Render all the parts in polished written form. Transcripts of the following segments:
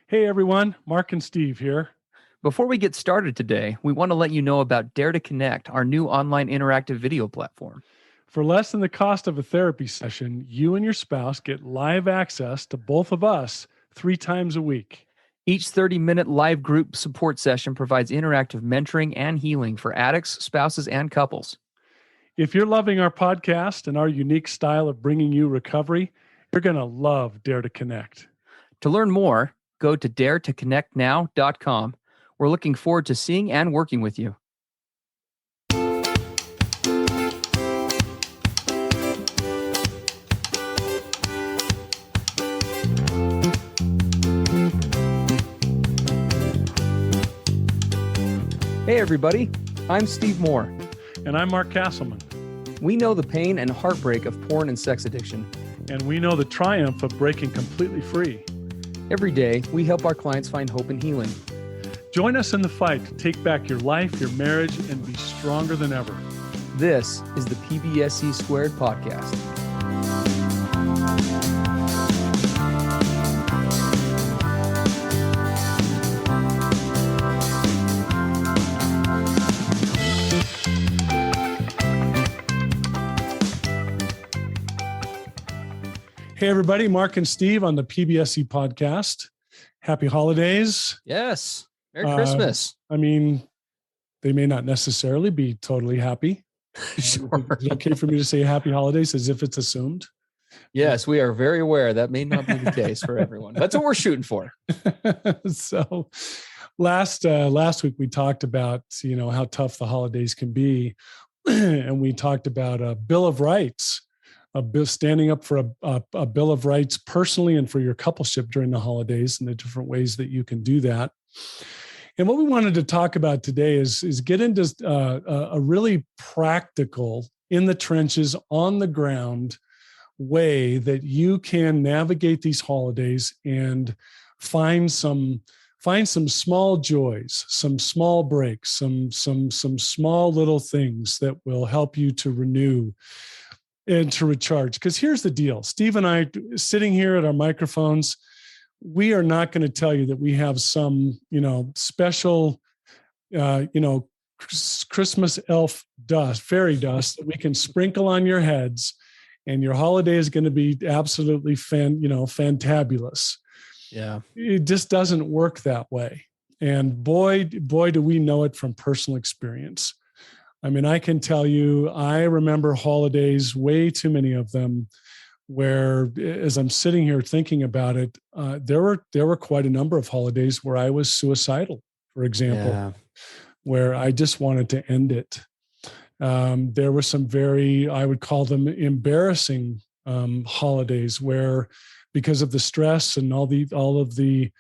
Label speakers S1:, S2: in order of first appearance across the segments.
S1: Hey everyone, Mark and Steve here.
S2: Before we get started today, we want to let you know about Dare to Connect, our new online interactive video platform.
S1: For less than the cost of a therapy session, you and your spouse get live access to both of us 3 times a week.
S2: Each 30-minute live group support session provides interactive mentoring and healing for addicts, spouses, and couples.
S1: If you're loving our podcast and our unique style of bringing you recovery, you're going to love Dare to Connect.
S2: To learn more, go to daretoconnectnow.com. We're looking forward to seeing and working with you. Hey everybody, I'm Steve Moore.
S1: And I'm Mark Castleman.
S2: We know the pain and heartbreak of porn and sex addiction.
S1: And we know the triumph of breaking completely free.
S2: Every day, we help our clients find hope and healing.
S1: Join us in the fight to take back your life, your marriage, and be stronger than ever.
S2: This is the PBSC Squared podcast.
S1: Hey everybody, Mark and Steve on the PBSC podcast. Happy holidays.
S2: Yes. Merry Christmas.
S1: I mean, they may not necessarily be totally happy.
S2: Sure.
S1: Is it okay for me to say happy holidays as if it's assumed?
S2: Yes, we are very aware that may not be the case for everyone. That's what we're shooting for.
S1: So last week we talked about, how tough the holidays can be. And we talked about a Bill of Rights, standing up for a Bill of Rights personally and for your coupleship during the holidays and the different ways that you can do that. And what we wanted to talk about today is get into a really practical, in the trenches, on the ground way that you can navigate these holidays and find some small joys, some small breaks, some small little things that will help you to renew and to recharge. Because here's the deal. Steve and I, sitting here at our microphones, we are not going to tell you that we have some, special, Christmas elf dust, fairy dust that we can sprinkle on your heads, and your holiday is going to be absolutely fantabulous.
S2: Yeah.
S1: It just doesn't work that way. And boy, do we know it from personal experience. I mean, I can tell you, I remember holidays, way too many of them, where as I'm sitting here thinking about it, there were quite a number of holidays where I was suicidal, for example, where I just wanted to end it. There were some I would call them embarrassing holidays where, because of the stress and all of the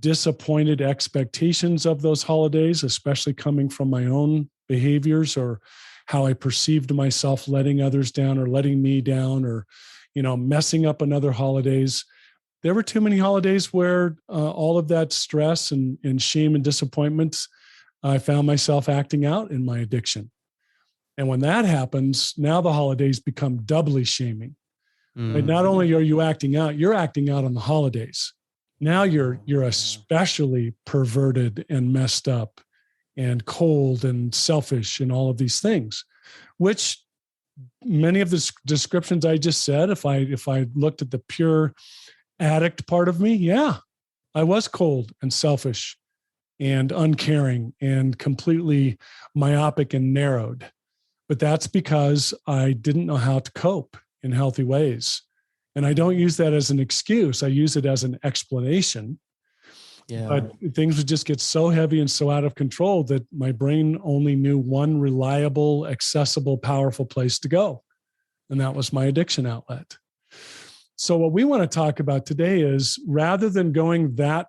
S1: disappointed expectations of those holidays, especially coming from my own behaviors or how I perceived myself letting others down or letting me down or, messing up on other holidays. There were too many holidays where all of that stress and shame and disappointment, I found myself acting out in my addiction. And when that happens, now the holidays become doubly shaming. Right? Not only are you acting out, you're acting out on the holidays. Now you're especially perverted and messed up and cold and selfish and all of these things, which many of the descriptions I just said, if I looked at the pure addict part of me, yeah, I was cold and selfish and uncaring and completely myopic and narrowed. But that's because I didn't know how to cope in healthy ways. And I don't use that as an excuse. I use it as an explanation. Yeah. But things would just get so heavy and so out of control that my brain only knew one reliable, accessible, powerful place to go. And that was my addiction outlet. So what we want to talk about today is, rather than going that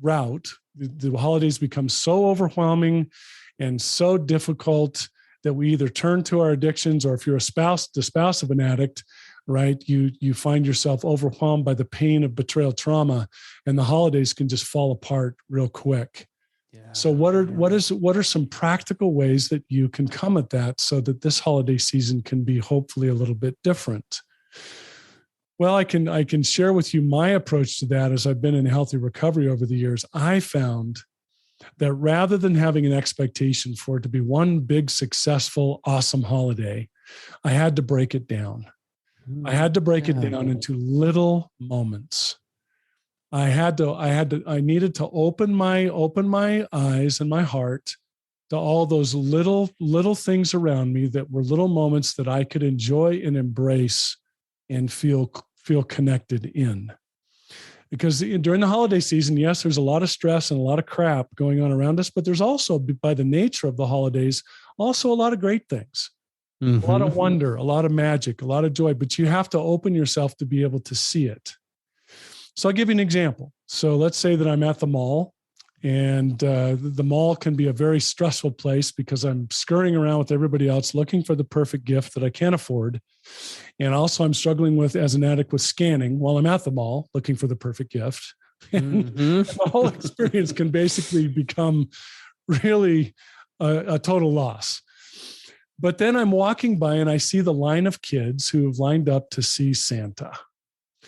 S1: route, the holidays become so overwhelming and so difficult that we either turn to our addictions, or if you're the spouse of an addict, right, you find yourself overwhelmed by the pain of betrayal trauma, and the holidays can just fall apart real quick. Yeah. So what are some practical ways that you can come at that so that this holiday season can be hopefully a little bit different? Well, I can share with you my approach to that as I've been in healthy recovery over the years. I found that rather than having an expectation for it to be one big, successful, awesome holiday, I had to break it down. I had to break it down into little moments. I needed to open my eyes and my heart to all those little things around me that were little moments that I could enjoy and embrace and feel connected in. Because during the holiday season, yes, there's a lot of stress and a lot of crap going on around us, but there's also, by the nature of the holidays, also a lot of great things, a lot of wonder, a lot of magic, a lot of joy, but you have to open yourself to be able to see it. So I'll give you an example. So let's say that I'm at the mall, and the mall can be a very stressful place because I'm scurrying around with everybody else looking for the perfect gift that I can't afford. And also I'm struggling with, as an addict, with scanning while I'm at the mall looking for the perfect gift. And the whole experience can basically become really a total loss. But then I'm walking by and I see the line of kids who have lined up to see Santa.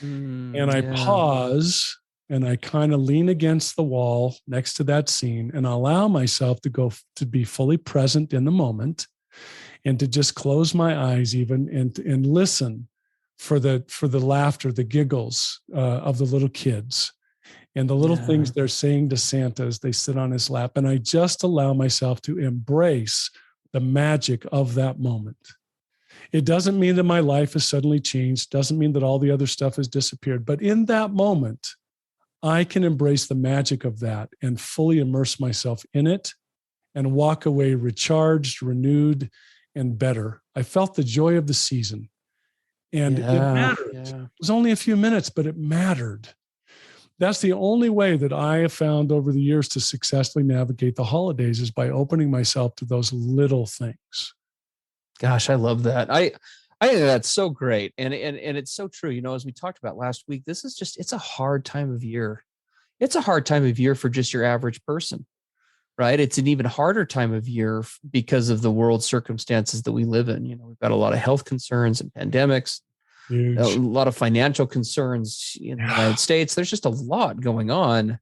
S1: And I pause and I kind of lean against the wall next to that scene and allow myself to be fully present in the moment, and to just close my eyes even and listen for the laughter, the giggles of the little kids and the little things they're saying to Santa as they sit on his lap. And I just allow myself to embrace the magic of that moment. It doesn't mean that my life has suddenly changed, doesn't mean that all the other stuff has disappeared, but in that moment, I can embrace the magic of that and fully immerse myself in it and walk away recharged, renewed, and better. I felt the joy of the season, and it mattered. It was only a few minutes, but it mattered. That's the only way that I have found over the years to successfully navigate the holidays, is by opening myself to those little things.
S2: Gosh, I love that. I think that's so great. And it's so true. You know, as we talked about last week, it's a hard time of year. It's a hard time of year for just your average person, right? It's an even harder time of year because of the world circumstances that we live in. You know, we've got a lot of health concerns and pandemics,
S1: Huge.
S2: a lot of financial concerns in the United States. There's just a lot going on.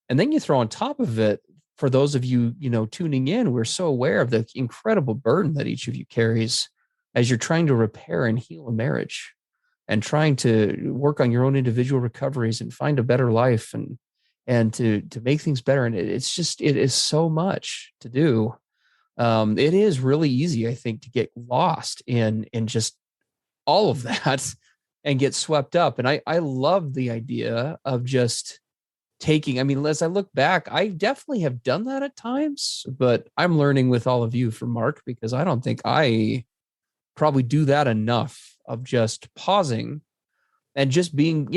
S2: And then you throw on top of it, for those of you, tuning in, we're so aware of the incredible burden that each of you carries as you're trying to repair and heal a marriage and trying to work on your own individual recoveries and find a better life and to make things better. And it is so much to do. It is really easy, I think, to get lost in just all of that and get swept up. And I love the idea of just as I look back, I definitely have done that at times, but I'm learning with all of you from Mark, because I don't think I probably do that enough, of just pausing and just being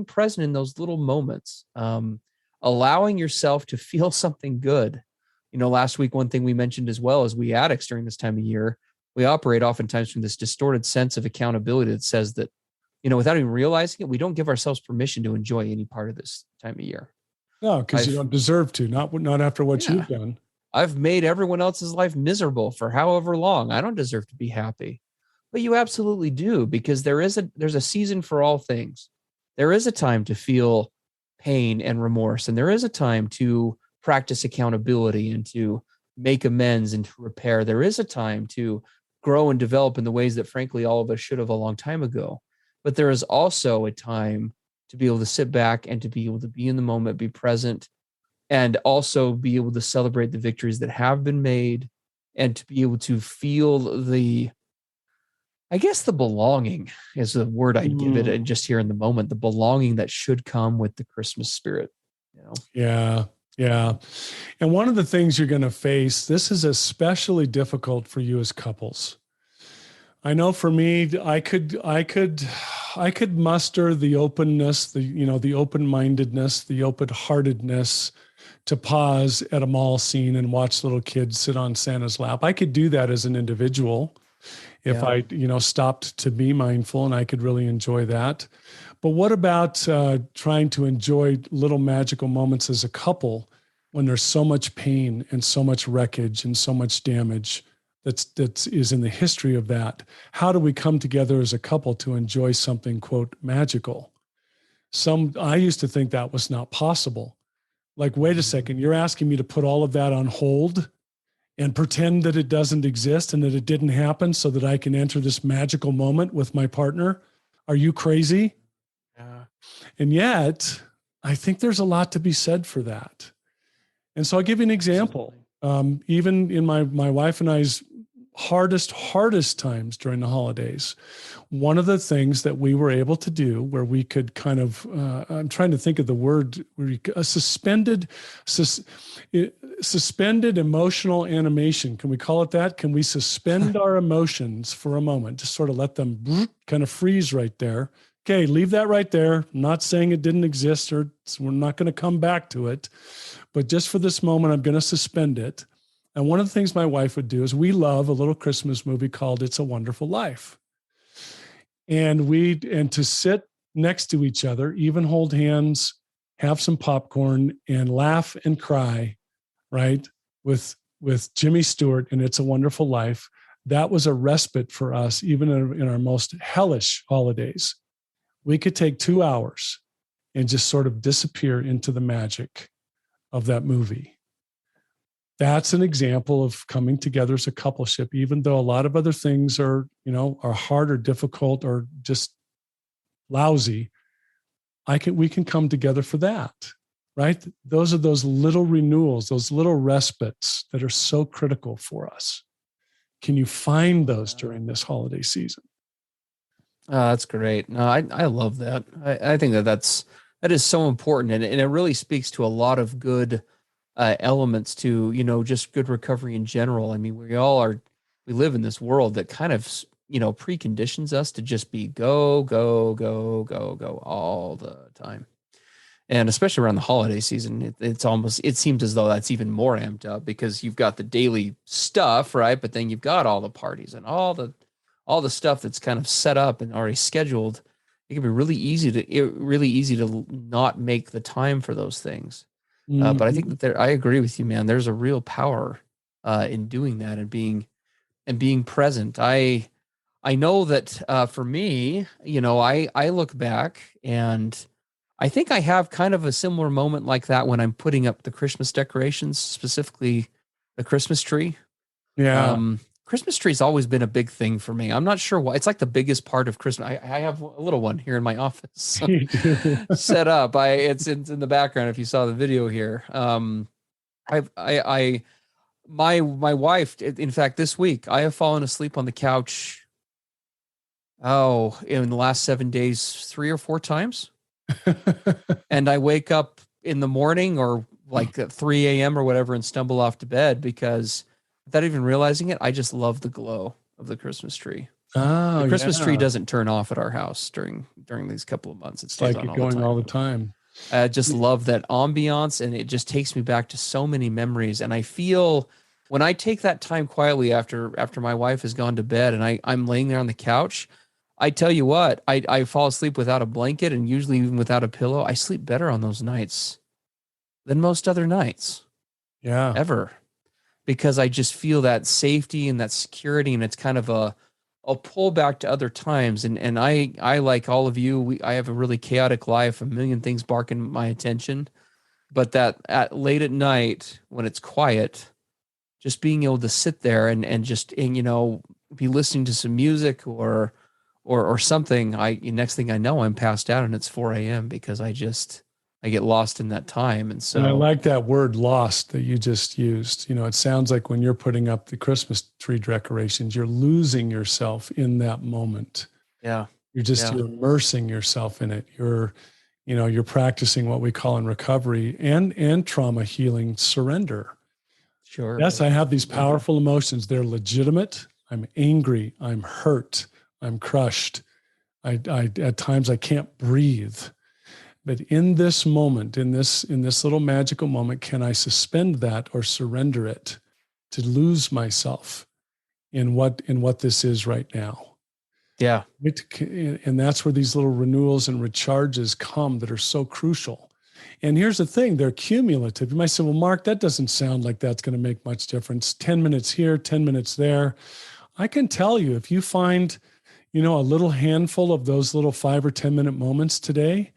S2: present in those little moments, allowing yourself to feel something good. Last week, one thing we mentioned as well is we addicts during this time of year, we operate oftentimes from this distorted sense of accountability that says that, without even realizing it, we don't give ourselves permission to enjoy any part of this time of year.
S1: No, because you don't deserve to, not after what you've done.
S2: I've made everyone else's life miserable for however long. I don't deserve to be happy. But you absolutely do, because there's a season for all things. There is a time to feel pain and remorse, and there is a time to practice accountability and to make amends and to repair. There is a time to grow and develop in the ways that, frankly, all of us should have a long time ago. But there is also a time to be able to sit back and to be able to be in the moment, be present, and also be able to celebrate the victories that have been made, and to be able to feel the belonging is the word I'd give it. And just here in the moment, the belonging that should come with the Christmas spirit.
S1: Yeah. And one of the things you're going to face, this is especially difficult for you as couples. I know for me, I could muster the openness, the open-mindedness, the open-heartedness to pause at a mall scene and watch little kids sit on Santa's lap. I could do that as an individual if I stopped to be mindful, and I could really enjoy that. But what about trying to enjoy little magical moments as a couple when there's so much pain and so much wreckage and so much damage that is in the history of that. How do we come together as a couple to enjoy something, quote, magical? I used to think that was not possible. Like, wait a second, you're asking me to put all of that on hold and pretend that it doesn't exist and that it didn't happen so that I can enter this magical moment with my partner? Are you crazy?
S2: Yeah.
S1: And yet, I think there's a lot to be said for that. And so I'll give you an example. Even in my wife and I's hardest times during the holidays, one of the things that we were able to do where we could kind of, I'm trying to think of the word, suspended emotional animation. Can we call it that? Can we suspend our emotions for a moment? Just sort of let them kind of freeze right there. Okay, leave that right there. I'm not saying it didn't exist or we're not going to come back to it, but just for this moment, I'm going to suspend it. And one of the things my wife would do is we love a little Christmas movie called It's a Wonderful Life. And to sit next to each other, even hold hands, have some popcorn and laugh and cry, right? With Jimmy Stewart and It's a Wonderful Life. That was a respite for us, even in our most hellish holidays. We could take 2 hours and just sort of disappear into the magic of that movie. That's an example of coming together as a coupleship, even though a lot of other things are hard or difficult or just lousy. We can come together for that, right? Those are those little renewals, those little respites that are so critical for us. Can you find those during this holiday season?
S2: That's great. No, I love that. I think that is so important, and it really speaks to a lot of good elements to just good recovery in general. I mean, we live in this world that kind of preconditions us to just be go go go go go all the time, and especially around the holiday season, it seems as though that's even more amped up because you've got the daily stuff, right? But then you've got all the parties and all the stuff that's kind of set up and already scheduled. It can be really easy to not make the time for those things. But I think that I agree with you, man. There's a real power in doing that and being present. I know that for me, I look back and I think I have kind of a similar moment like that when I'm putting up the Christmas decorations, specifically the Christmas tree.
S1: Yeah.
S2: Christmas tree's always been a big thing for me. I'm not sure why. It's like the biggest part of Christmas. I have a little one here in my office set up. It's in the background if you saw the video here. My wife, in fact, this week I have fallen asleep on the couch. Oh, in the last 7 days, 3 or 4 times. And I wake up in the morning or like at 3 a.m. or whatever and stumble off to bed because without even realizing it, I just love the glow of the Christmas tree.
S1: Oh,
S2: the Christmas tree doesn't turn off at our house during these couple of months. It stays
S1: like
S2: on
S1: all the time.
S2: I just love that ambiance, and it just takes me back to so many memories. And I feel when I take that time quietly after my wife has gone to bed and I'm laying there on the couch, I tell you what, I fall asleep without a blanket and usually even without a pillow. I sleep better on those nights than most other nights.
S1: Yeah.
S2: Ever. Because I just feel that safety and that security, and it's kind of a pullback to other times. And I like all of you, I have a really chaotic life, a million things barking my attention, but that at late at night when it's quiet, just being able to sit there and be listening to some music or something. Next thing I know, I'm passed out and it's 4 a.m. because I get lost in that time. And so
S1: I like that word lost that you just used. It sounds like when you're putting up the Christmas tree decorations, you're losing yourself in that moment.
S2: Yeah.
S1: You're immersing yourself in it. You're practicing what we call in recovery and trauma healing surrender.
S2: Sure.
S1: Yes, I have these powerful emotions. They're legitimate. I'm angry. I'm hurt. I'm crushed. I at times I can't breathe. But in this moment, in this little magical moment, can I suspend that or surrender it to lose myself in what this is right now?
S2: Yeah.
S1: And that's where these little renewals and recharges come that are so crucial. And here's the thing, they're cumulative. You might say, well, Mark, that doesn't sound like that's going to make much difference. 10 minutes here, 10 minutes there. I can tell you, if you find, a little handful of those little 5 or 10 minute moments today,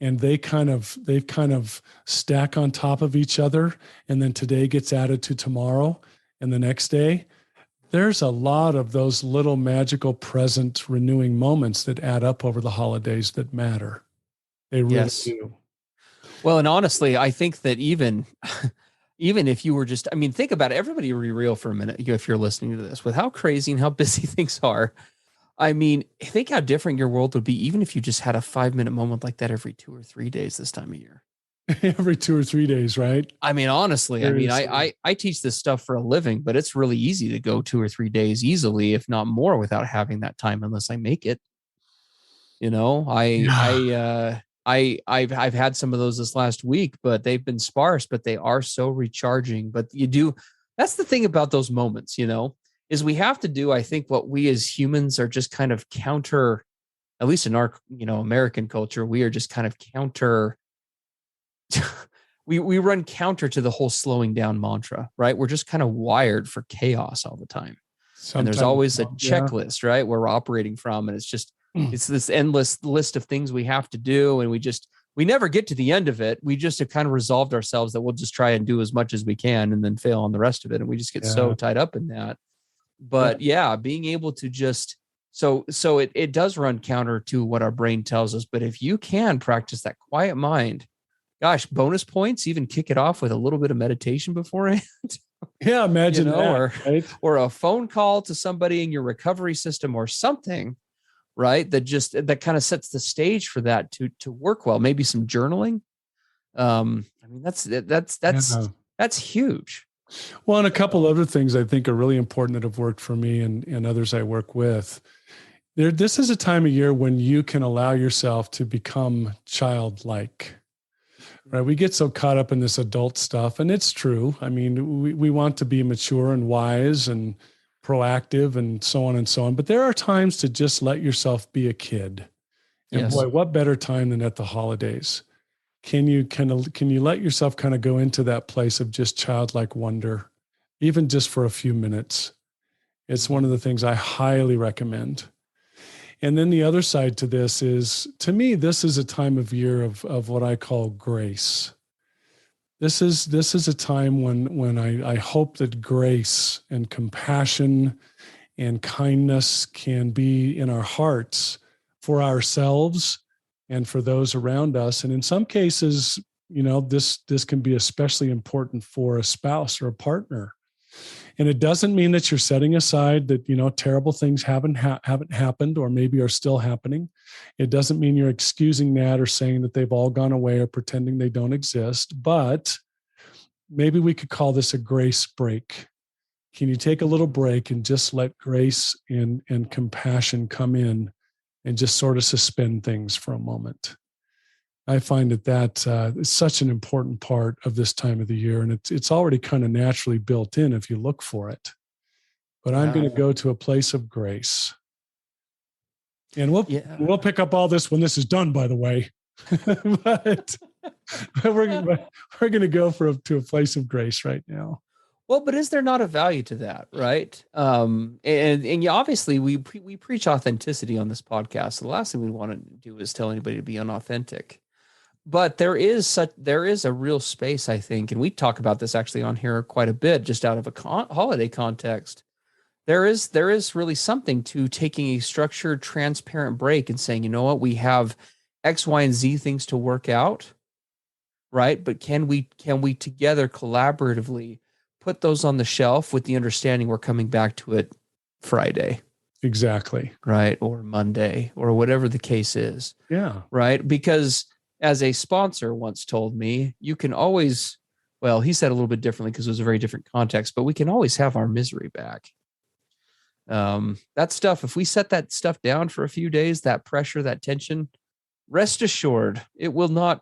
S1: and they kind of stack on top of each other, and then today gets added to tomorrow and the next day, there's a lot of those little magical present renewing moments that add up over the holidays that matter. They really do.
S2: Well, and honestly, I think that even if you were just, I mean, think about it, everybody be real for a minute, if you're listening to this, with how crazy and how busy things are. I mean, think how different your world would be, even if you just had a 5-minute moment like that every 2 or 3 days this time of year.
S1: Every 2 or 3 days, right?
S2: I mean, honestly, seriously. I mean, I teach this stuff for a living, but it's really easy to go 2 or 3 days easily, if not more, without having that time, unless I make it. I've had some of those this last week, but they've been sparse, but they are so recharging. But that's the thing about those moments, is we have to do, I think, what we as humans are just kind of counter, at least in our, American culture, we are just kind of counter. we run counter to the whole slowing down mantra, right? We're just kind of wired for chaos all the time. And there's always a checklist, right, where we're operating from. And it's this endless list of things we have to do. And we never get to the end of it. We just have kind of resolved ourselves that we'll just try and do as much as we can and then fail on the rest of it. And we just get so tied up in that. But being able to just, so it does run counter to what our brain tells us. But if you can practice that quiet mind, gosh, bonus points, even kick it off with a little bit of meditation beforehand.
S1: Yeah, imagine that.
S2: Or a phone call to somebody in your recovery system or something, right? That kind of sets the stage for that to work well. Maybe some journaling. I mean, that's huge.
S1: Well, and a couple other things I think are really important that have worked for me and others I work with. This is a time of year when you can allow yourself to become childlike. Right? We get so caught up in this adult stuff, and it's true. I mean, we want to be mature and wise and proactive and so on and so on. But there are times to just let yourself be a kid. And boy, what better time than at the holidays? Can you let yourself kind of go into that place of just childlike wonder, even just for a few minutes? It's one of the things I highly recommend. And then the other side to this is, to me, this is a time of year of what I call grace. This is a time when I hope that grace and compassion and kindness can be in our hearts for ourselves and for those around us. And in some cases, this can be especially important for a spouse or a partner. And it doesn't mean that you're setting aside that, terrible things haven't happened or maybe are still happening. It doesn't mean you're excusing that or saying that they've all gone away or pretending they don't exist. But maybe we could call this a grace break. Can you take a little break and just let grace and compassion come in and just sort of suspend things for a moment? I find that is such an important part of this time of the year, and it's already kind of naturally built in if you look for it. But I'm going to go to a place of grace, and we'll pick up all this when this is done, by the way. but we're going to go to a place of grace right now.
S2: Well, but is there not a value to that, right? And obviously we preach authenticity on this podcast. So the last thing we want to do is tell anybody to be unauthentic. But there is a real space, I think, and we talk about this actually on here quite a bit, just out of a holiday context. There is really something to taking a structured, transparent break and saying, you know what, we have X, Y, and Z things to work out, right? But can we together collaboratively put those on the shelf with the understanding we're coming back to it Friday?
S1: Exactly.
S2: Right. Or Monday or whatever the case is.
S1: Yeah.
S2: Right. Because as a sponsor once told me, you can always, well, he said a little bit differently because it was a very different context, but we can always have our misery back. That stuff, if we set that stuff down for a few days, that pressure, that tension, rest assured, it will not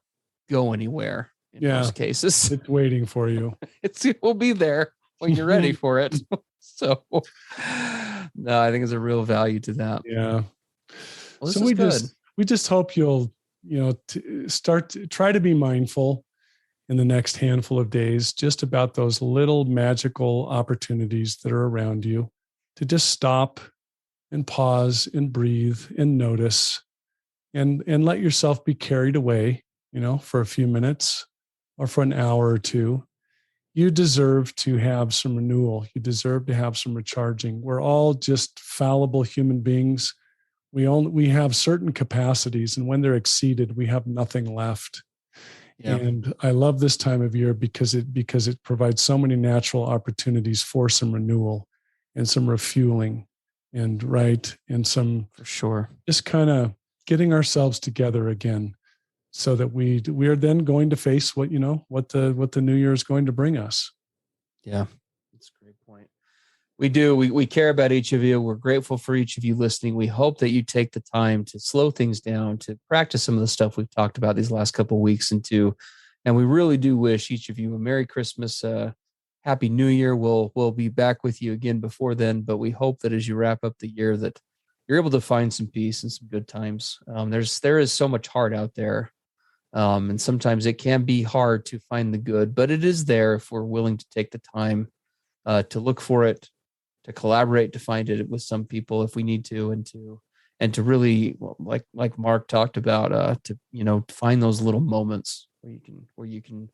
S2: go anywhere in most cases.
S1: It's waiting for you.
S2: It will be there when you're ready for it. So, no, I think there's a real value to that.
S1: Yeah.
S2: Well,
S1: so we just hope you'll try to be mindful in the next handful of days, just about those little magical opportunities that are around you, to just stop and pause and breathe and notice and let yourself be carried away, for a few minutes or for an hour or two. You deserve to have some renewal. You deserve to have some recharging. We're all just fallible human beings. We have certain capacities, and when they're exceeded, we have nothing left. Yeah. And I love this time of year because it provides so many natural opportunities for some renewal and some refueling and some,
S2: for sure,
S1: just kind of getting ourselves together again, so that we are then going to face what the new year is going to bring us.
S2: Yeah, that's a great point. We do. We care about each of you. We're grateful for each of you listening. We hope that you take the time to slow things down, to practice some of the stuff we've talked about these last couple of weeks, and we really do wish each of you a Merry Christmas, Happy New Year. We'll be back with you again before then, but we hope that as you wrap up the year that you're able to find some peace and some good times. There is so much hard out there. And sometimes it can be hard to find the good, but it is there if we're willing to take the time to look for it, to collaborate, to find it with some people if we need to, and to really, like Mark talked about, to find those little moments where you can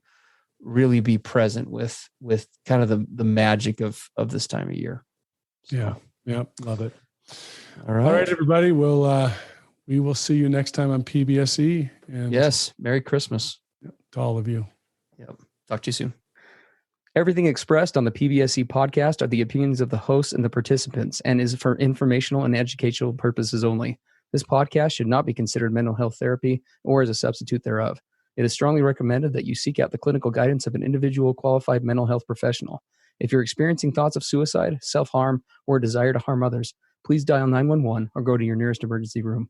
S2: really be present with kind of the magic of this time of year.
S1: So. Yeah, love it.
S2: All right,
S1: everybody. We will see you next time on PBSE. And
S2: yes, Merry Christmas
S1: to all of you.
S2: Yep. Talk to you soon.
S3: Everything expressed on the PBSE podcast are the opinions of the hosts and the participants and is for informational and educational purposes only. This podcast should not be considered mental health therapy or as a substitute thereof. It is strongly recommended that you seek out the clinical guidance of an individual qualified mental health professional. If you're experiencing thoughts of suicide, self-harm, or a desire to harm others, please dial 911 or go to your nearest emergency room.